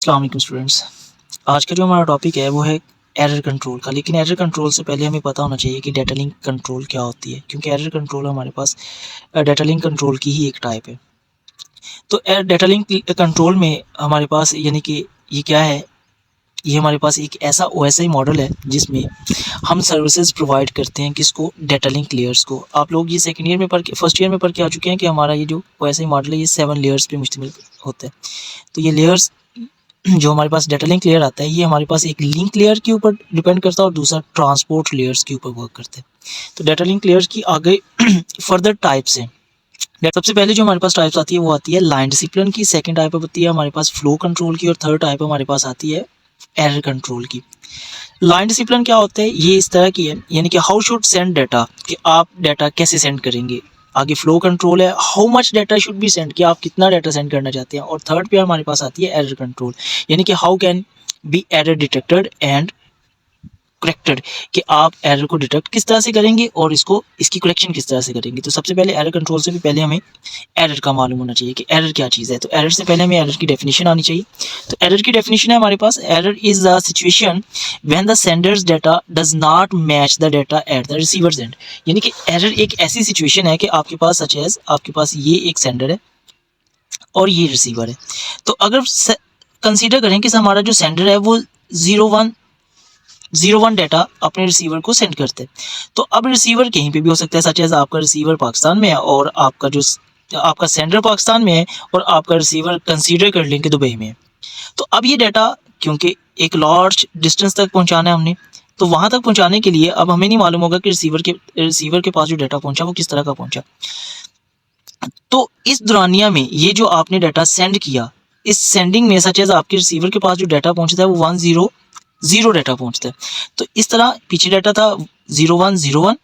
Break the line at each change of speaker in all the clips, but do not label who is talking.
अस्सलाम वालेकुम स्टूडेंट्स। आज का जो हमारा टॉपिक है वो है एरर कंट्रोल का। लेकिन एरर कंट्रोल से पहले हमें पता होना चाहिए कि डेटा लिंक कंट्रोल क्या होती है, क्योंकि एरर कंट्रोल हमारे पास डेटा लिंक कंट्रोल की ही एक टाइप है। तो डेटा लिंक कंट्रोल में हमारे पास यानी कि ये क्या है, ये हमारे पास एक ऐसा ओएसआई मॉडल है जिसमें हम सर्विसेज प्रोवाइड करते हैं किसको, डेटा लिंक लेयर्स को। आप लोग ये सेकंड ईयर में पढ़ के फर्स्ट ईयर में पढ़ के आ चुके हैं कि हमारा ये जो ओएसआई मॉडल है ये 7 लेयर्स पे मुश्तमिल होता है। तो ये लेयर्स जो हमारे पास डेटा लिंक लेयर आता है ये हमारे पास एक लिंक लेयर के ऊपर डिपेंड करता है और दूसरा ट्रांसपोर्ट लेयर्स के ऊपर वर्क करता है। तो डेटा लिंक लेयर्स की आगे फर्दर टाइप्स हैं। सबसे पहले जो हमारे पास टाइप्स आती है वो आती है लाइन डिसिप्लिन की, सेकंड टाइप होती है हमारे पास फ्लो कंट्रोल की और थर्ड टाइप हमारे पास आती है एरर कंट्रोल की। लाइन डिसिप्लिन क्या होता है, ये इस तरह की है यानी कि हाउ शुड सेंड डाटा, कि आप डाटा कैसे सेंड करेंगे। आगे फ्लो कंट्रोल है, how much data should be send, कि आप कितना डाटा सेंड करना चाहते हैं। और थर्ड पे हमारे पास आती है एरर कंट्रोल, यानी कि how can be error detected and corrected, कि आप एरर को डिटेक्ट किस तरह से करेंगे और इसकी करेक्शन किस तरह से करेंगे। तो सबसे पहले एरर कंट्रोल से भी पहले हमें एरर का मालूम होना चाहिए कि एरर क्या चीज़ है। तो एरर से पहले हमें एरर की डेफिनेशन आनी चाहिए। तो एरर की डेफिनेशन है हमारे पास, error is the situation when the senders data does not match the data at the receivers end, यानी कि एरर एक ऐसी सिचुएशन है कि आपके पास सच एज आपके पास ये एक सेंडर है और ये रिसीवर है। तो अगर कंसीडर करें कि हमारा जो सेंडर है वो 01 डाटा अपने रिसीवर को सेंड करते हैं। तो अब रिसीवर कहीं पे भी हो सकता है, सच एज आपका रिसीवर पाकिस्तान में है और आपका सेंडर पाकिस्तान में है और आपका रिसीवर कंसीडर कर लें कि दुबई में है। तो अब ये डाटा क्योंकि एक लार्ज डिस्टेंस तक पहुंचाना है हमने, तो वहां तक पहुंचाने के लिए अब हमें नहीं मालूम होगा कि रिसीवर के पास जो डाटा पहुंचा वो किस तरह का पहुंचा। तो इस दौरानिया में ये जो आपने डाटा सेंड किया, इस सेंडिंग में सच एज आपके रिसीवर के पास जो डाटा पहुंचता है वो 100 डाटा पहुंचता है। तो इस तरह पीछे डाटा था 0101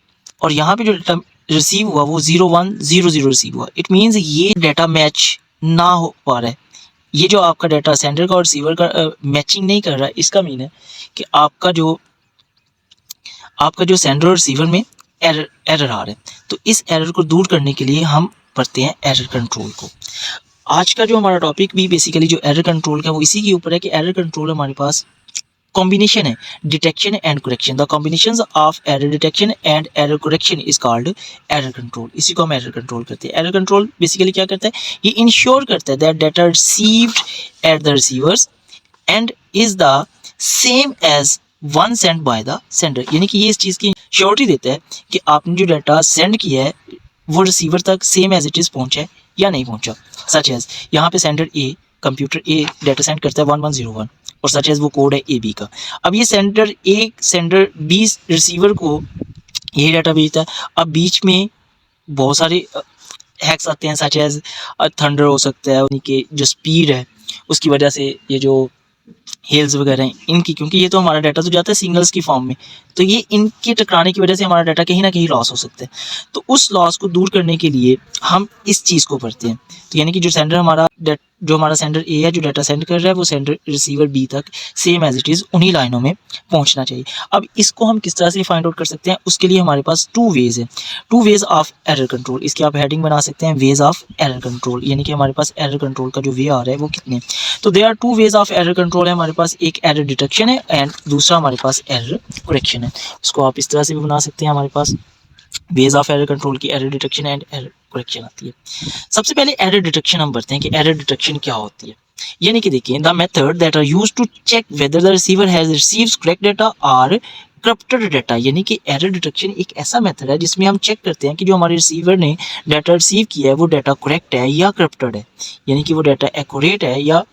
और यहाँ पे जो डाटा रिसीव हुआ वो 0100 रिसीव हुआ। इट मीन्स ये डाटा मैच ना हो पा रहा है, ये जो आपका डाटा सेंडर का और रिसीवर का मैचिंग नहीं कर रहा है। इसका मीन है कि आपका जो सेंडर और रिसीवर में एरर आ रहा है। तो इस एरर को दूर करने के लिए हम पढ़ते हैं एरर कंट्रोल को। आज का जो हमारा टॉपिक भी बेसिकली जो एरर कंट्रोल का वो इसी के ऊपर है कि एरर कंट्रोल हमारे पास कॉम्बिनेशन है detection and correction. The combination of error detection and error correction is called error control. इसी को हम एरर कंट्रोल करते हैं। एरर कंट्रोल बेसिकली क्या करता है, ये इंश्योर करता है that data received at the receivers end is the same as one send by the sender, यानी कि ये इस चीज़ की श्योरिटी देता है कि आपने जो डाटा सेंड किया है वो रिसीवर तक सेम एज इट इज़ पहुंचा है या नहीं पहुंचा। सच एज यहाँ पे सेंडर ए, कंप्यूटर ए डाटा सेंड करता है 1101 और सच एज वो कोड है ए बी का। अब ये सेंडर बी रिसीवर को ये डाटा भेजता है। अब बीच में बहुत सारे हैक्स आते हैं, सच एज थंडर हो सकता है, उनकी जो स्पीड है उसकी वजह से ये जो हेल्स वगैरह हैं इनकी, क्योंकि ये तो हमारा डाटा तो जाता है सिग्नल्स की फॉर्म में, तो ये इनके टकराने की वजह से हमारा डाटा कहीं ना कहीं लॉस हो सकता है। तो उस लॉस को दूर करने के लिए हम इस चीज़ को करते हैं। तो यानी कि जो हमारा सेंडर ए है जो डाटा सेंड कर रहा है वो सेंडर रिसीवर बी तक सेम एज इट इज़ उन्हीं लाइनों में पहुंचना चाहिए। अब इसको हम किस तरह से फाइंड आउट कर सकते हैं, उसके लिए हमारे पास 2 वेज है, 2 वेज ऑफ एरर कंट्रोल। इसकी आप हेडिंग बना सकते हैं वेज ऑफ एरर कंट्रोल, यानी कि हमारे पास एरर कंट्रोल का जो वे आ रहा है वो कितने। तो there are 2 ways of error control है हमारे पास, एक एरर डिटेक्शन है एंड दूसरा हमारे पास एरर करेक्शन है। इसको आप इस तरह से भी बना सकते हैं, हमारे पास वेज ऑफ एरर कंट्रोल की error detection and error correction आती है। सबसे पहले एरर डिटेक्शन हम पढ़ते हैं कि एरर डिटेक्शन क्या होती है। यानी कि देखिए, the method that are used to check whether the receiver has received correct data और करप्टेड डाटा, यानी कि एरर डिटेक्शन एक ऐसा मेथड है जिसमें हम चेक करते हैं कि जो हमारे रिसीवर ने डाटा रिसीव किया है वो डाटा करेक्ट है या करप्टेड है, यानी कि वो डाटा एक्यूरेट है या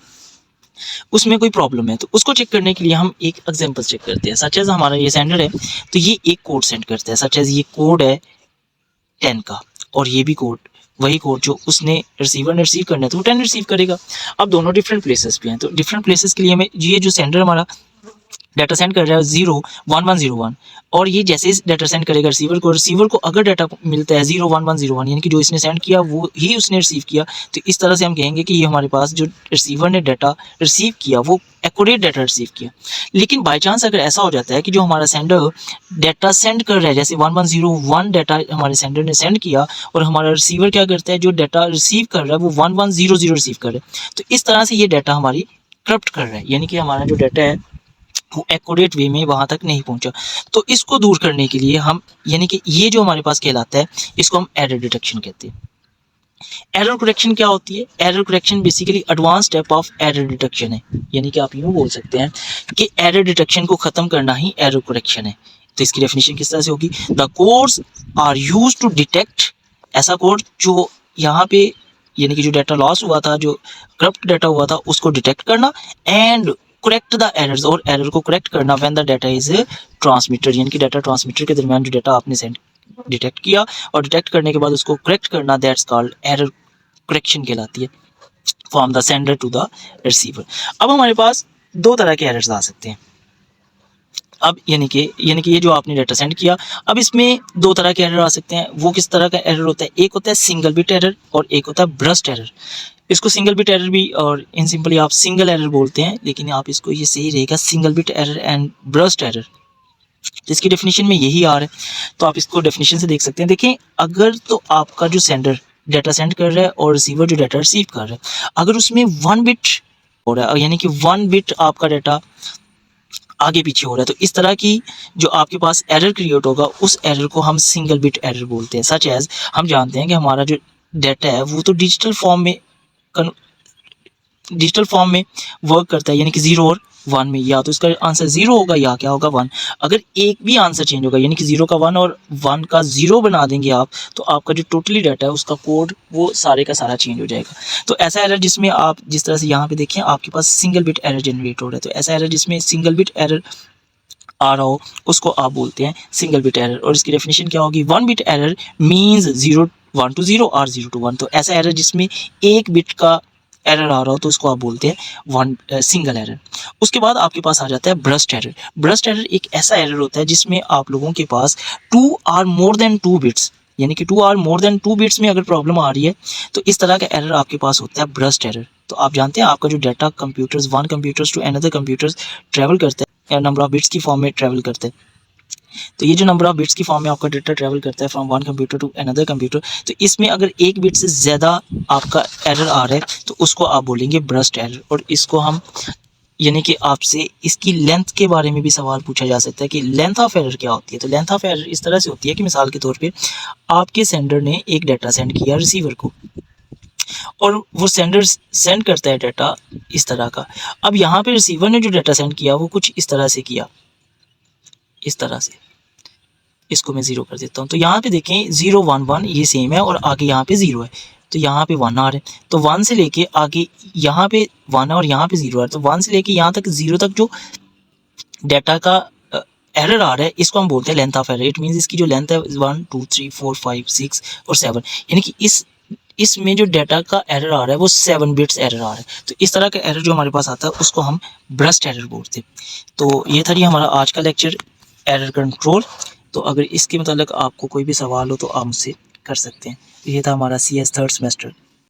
उसमें कोई प्रॉब्लम है। तो उसको चेक करने के लिए हम एक एग्जांपल चेक करते हैं। सच एज हमारा ये सेंडर है तो ये एक कोड सेंड करता है, सच एज ये कोड है 10 का और ये भी कोड वही कोड जो उसने रिसीवर ने रिसीव करना है तो वो 10 रिसीव करेगा। अब दोनों डिफरेंट प्लेसेस पे हैं, तो डिफरेंट प्लेसेस के लिए हमें ये जो सेंडर हमारा डाटा सेंड कर रहा है 01101 और ये जैसे ही डाटा सेंड करेगा रिसीवर को अगर डाटा मिलता है 01101 यानी कि जो इसने सेंड किया वो ही उसने रिसीव किया, तो इस तरह से हम कहेंगे कि ये हमारे पास जो रिसीवर ने डाटा रिसीव किया वो एक्यूरेट डाटा रिसीव किया। लेकिन बाय चांस अगर ऐसा हो जाता है कि जो हमारा सेंडर डाटा सेंड कर रहा है, जैसे 1101 डाटा हमारे सेंडर ने सेंड किया और हमारा रिसीवर क्या करता है, जो डाटा रिसीव कर रहा है वो 1100 रिसीव कर रहा है, तो इस तरह से ये डाटा हमारी करप्ट कर रहा है, यानी कि हमारा जो डाटा है वो एक्यूरेट वे में वहाँ तक नहीं पहुँचा। तो इसको दूर करने के लिए हम, यानी कि ये जो हमारे पास कहलाता है, इसको हम एरर डिटेक्शन कहते हैं। एरर करेक्शन क्या होती है? Error correction basically advance step of error detection है, यानी कि आप यूँ बोल सकते हैं कि एरर डिटेक्शन को ख़त्म करना ही एरर करेक्शन है। तो इसकी डेफिनेशन किस तरह से होगी? The codes are used to detect, ऐसा कोड जो यहाँ पे यानी कि जो डाटा लॉस हुआ था, जो करप्ट डाटा हुआ था, उसको डिटेक्ट करना, एंड करेक्ट द एरर्स, और एरर को करेक्ट करना when the data is transmitter, यानी कि डाटा ट्रांसमीटर के दरमियान जो डाटा आपने सेंड डिटेक्ट किया और डिटेक्ट करने के बाद उसको करेक्ट करना, दैट्स कॉल्ड एरर करेक्शन कहलाती है, from the sender to the receiver. अब हमारे पास दो तरह के एरर्स आ सकते हैं। अब यानी कि ये जो आपने डाटा सेंड किया, अब इसमें दो तरह के एरर आ सकते हैं। वो किस तरह का एरर होता है? एक होता है सिंगल बिट एरर और एक होता है ब्रस्ट एरर। इसको सिंगल बिट एरर भी, और इन सिंपली आप सिंगल एरर बोलते हैं, लेकिन आप इसको, ये सही रहेगा, single bit error and burst error. तो इसकी डेफिनेशन में यही आ रहा है, तो आप इसको डेफिनेशन से देख सकते हैं। देखें, अगर तो आपका जो सेंडर डाटा सेंड कर रहा है और रिसीवर जो डाटा रिसीव कर रहा है, अगर उसमें 1 बिट हो रहा है, यानी कि 1 बिट आपका डाटा आगे पीछे हो रहा है, तो इस तरह की जो आपके पास एरर क्रिएट होगा, उस एरर को हम सिंगल बिट एरर बोलते हैं। सच एज हम जानते हैं कि हमारा जो डाटा है वो तो डिजिटल फॉर्म में वर्क करता है, यानी कि 0 और 1 में, या तो इसका आंसर 0 होगा या क्या होगा 1। अगर एक भी आंसर चेंज होगा, यानी कि 0 का 1 और 1 का 0 बना देंगे आप, तो आपका जो टोटली डाटा है उसका कोड वो सारे का सारा चेंज हो जाएगा। तो ऐसा एरर जिसमें आप, जिस तरह से यहाँ पे देखें, आपके पास सिंगल बिट एरर जनरेट हो रहा है, तो ऐसा एरर जिसमें सिंगल बिट एरर आ रहा हो, उसको आप बोलते हैं सिंगल बिट एरर। और इसकी डेफिनेशन क्या होगी? 1 बिट एरर मीन्स 0 1 to 0 और 0 to 1। तो ऐसा एरर जिसमें एक बिट का एरर आ रहा हो, तो उसको आप बोलते हैं सिंगल एरर। उसके बाद आपके पास आ जाता है ब्रस्ट एरर। ब्रस्ट एरर एक ऐसा एरर होता है जिसमें आप लोगों के पास 2 or more than 2 बिट्स, यानी कि 2 or more than 2 बिट्स में अगर प्रॉब्लम आ रही है, तो इस तरह का एरर आपके पास होता है ब्रस्ट एरर। तो आप जानते हैं, आपका जो data computers, one computers to another computers travel करता है, या नंबर ऑफ बिट्स की फॉर्म में ट्रैवल करते हैं। तो ये जो नंबर ऑफ बिट्स की फॉर्म में आपका डाटा ट्रैवल करता है from one computer to another computer, तो इसमें अगर एक बिट से ज़्यादा आपका एरर आ रहा है, तो उसको आप बोलेंगे ब्रस्ट एरर। और इसको हम, यानी कि आपसे इसकी लेंथ के बारे में भी सवाल पूछा जा सकता है कि लेंथ ऑफ एरर क्या होती है। तो लेंथ ऑफ एरर इस तरह से होती है कि मिसाल के तौर पे आपके सेंडर ने एक डाटा सेंड किया रिसीवर को, और वो सेंडर सेंड करता है डाटा इस तरह का। अब यहाँ पे रिसीवर ने जो डाटा सेंड किया वो कुछ इस तरह से किया, इस तरह से, इसको मैं 0 कर देता हूँ। तो यहाँ पे देखें 0 1 1 ये सेम है, और आगे यहाँ पे 0 है, तो यहाँ पे 1 आ रहा है। तो 1 से लेके आगे यहाँ पे 1 है और यहाँ पे 0 है, तो 1 से लेके यहाँ तक 0 तक जो डाटा का एरर आ रहा है, इसको हम बोलते हैं length of error. It means इसकी जो लेंथ है 1 2 3 4 5 6 और 7, यानी कि इसमें जो डाटा का एरर आ रहा है वो 7 बिट्स एरर आ रहा है। तो इस तरह का एरर जो हमारे पास आता है उसको हम ब्रस्ट एरर बोलते हैं। तो ये था जी हमारा आज का लेक्चर, एरर कंट्रोल। तो अगर इसके मतलब आपको कोई भी सवाल हो तो आप मुझसे कर सकते हैं। तो ये था हमारा CS थर्ड सेमेस्टर